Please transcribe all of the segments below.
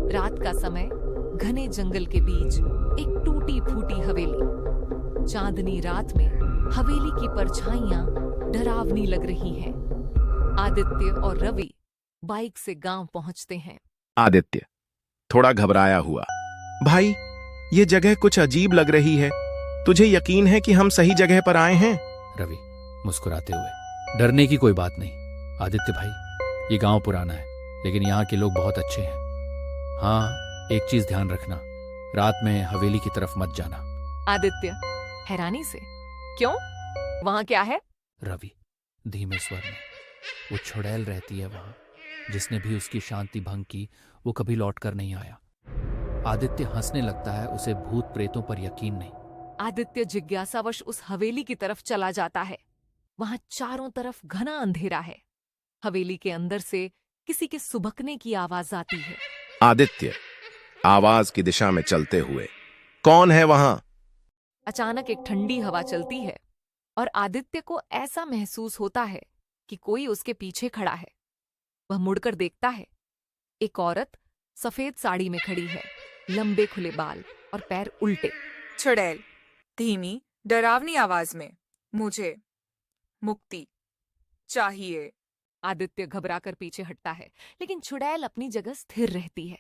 रात का समय, घने जंगल के बीच एक टूटी फूटी हवेली। चांदनी रात में हवेली की परछाइयां डरावनी लग रही हैं। आदित्य और रवि बाइक से गांव पहुंचते हैं। आदित्य थोड़ा घबराया हुआ। भाई, ये जगह कुछ अजीब लग रही है। तुझे यकीन है कि हम सही जगह पर आए हैं? रवि मुस्कुराते हुए, डरने की कोई बात नहीं आदित्य भाई, ये गांव पुराना है लेकिन यहाँ के लोग बहुत अच्छे हैं। हाँ, एक चीज ध्यान रखना, रात में हवेली की तरफ मत जाना। आदित्य हैरानी से, क्यों? वहां क्या है? रवि धीमे स्वर में, वो छुड़ैल रहती है वहां। जिसने भी उसकी शांति भंग की वो कभी लौट कर नहीं आया। आदित्य हंसने लगता है, उसे भूत प्रेतों पर यकीन नहीं। आदित्य जिज्ञासावश उस हवेली की तरफ चला जाता है। वहां चारों तरफ घना अंधेरा है। हवेली के अंदर से किसी के सुबकने की आवाज आती है। आदित्य आवाज की दिशा में चलते हुए, कौन है वहां? अचानक एक ठंडी हवा चलती है और आदित्य को ऐसा महसूस होता है कि कोई उसके पीछे खड़ा है। वह मुड़कर देखता है। एक औरत सफेद साड़ी में खड़ी है, लंबे खुले बाल और पैर उल्टे। छुड़ैल धीमी डरावनी आवाज में, मुझे मुक्ति चाहिए। आदित्य घबराकर पीछे हटता है, लेकिन छुड़ैल अपनी जगह स्थिर रहती है।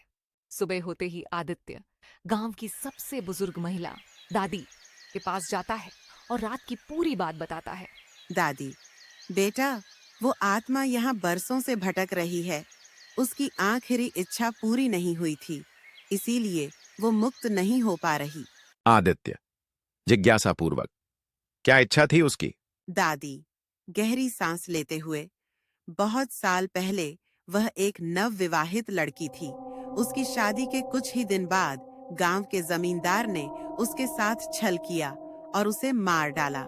सुबह होते ही आदित्य गांव की सबसे बुजुर्ग महिला दादी के पास जाता है और रात की पूरी बात बताता है। दादी, बेटा, वो आत्मा यहाँ बरसों से भटक रही है। उसकी आखिरी इच्छा पूरी नहीं हुई थी, इसीलिए वो मुक्त नहीं हो पा रही। आदित्य जिज्ञासापूर्वक, क्या इच्छा थी उसकी? दादी गहरी सांस लेते हुए, बहुत साल पहले वह एक नवविवाहित लड़की थी। उसकी शादी के कुछ ही दिन बाद गांव के जमींदार ने उसके साथ छल किया और उसे मार डाला।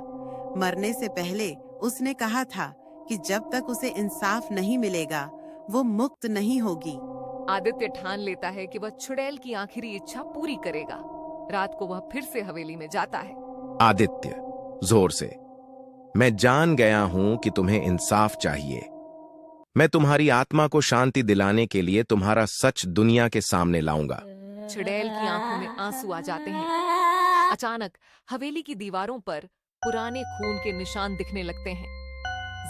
मरने से पहले उसने कहा था कि जब तक उसे इंसाफ नहीं मिलेगा वो मुक्त नहीं होगी। आदित्य ठान लेता है कि वह छुड़ैल की आखिरी इच्छा पूरी करेगा। रात को वह फिर से हवेली में जाता है। आदित्य जोर से, मैं जान गया हूं कि तुम्हें इंसाफ चाहिए। मैं तुम्हारी आत्मा को शांति दिलाने के लिए तुम्हारा सच दुनिया के सामने लाऊंगा। छुड़ैल की आंखों में आंसू आ जाते हैं। अचानक हवेली की दीवारों पर पुराने खून के निशान दिखने लगते हैं।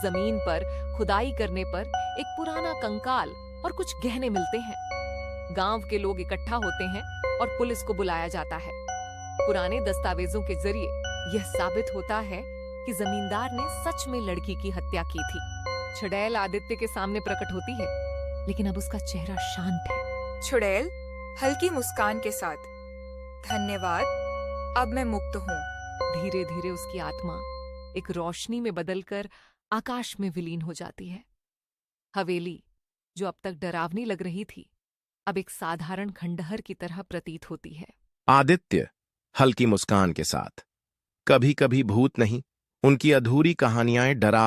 जमीन पर खुदाई करने पर एक पुराना कंकाल और कुछ गहने मिलते हैं। गांव के लोग इकट्ठा होते हैं और पुलिस को बुलाया जाता है। पुराने दस्तावेजों के जरिए यह साबित होता है कि जमींदार ने सच में लड़की की हत्या की थी। छुड़ैल आदित्य के सामने प्रकट होती है, लेकिन अब उसका चेहरा शांत है। छुड़ैल हल्की मुस्कान के साथ, धन्यवाद, अब मैं मुक्त हूँ। धीरे धीरे उसकी आत्मा एक रोशनी में बदलकर आकाश में विलीन हो जाती है। हवेली, जो अब तक डरावनी लग रही थी, अब एक साधारण खंडहर की तरह प्रतीत होती है। आदित्य हल्की मुस्कान के साथ, कभी कभी भूत नहीं, उनकी अधूरी कहानियां डरा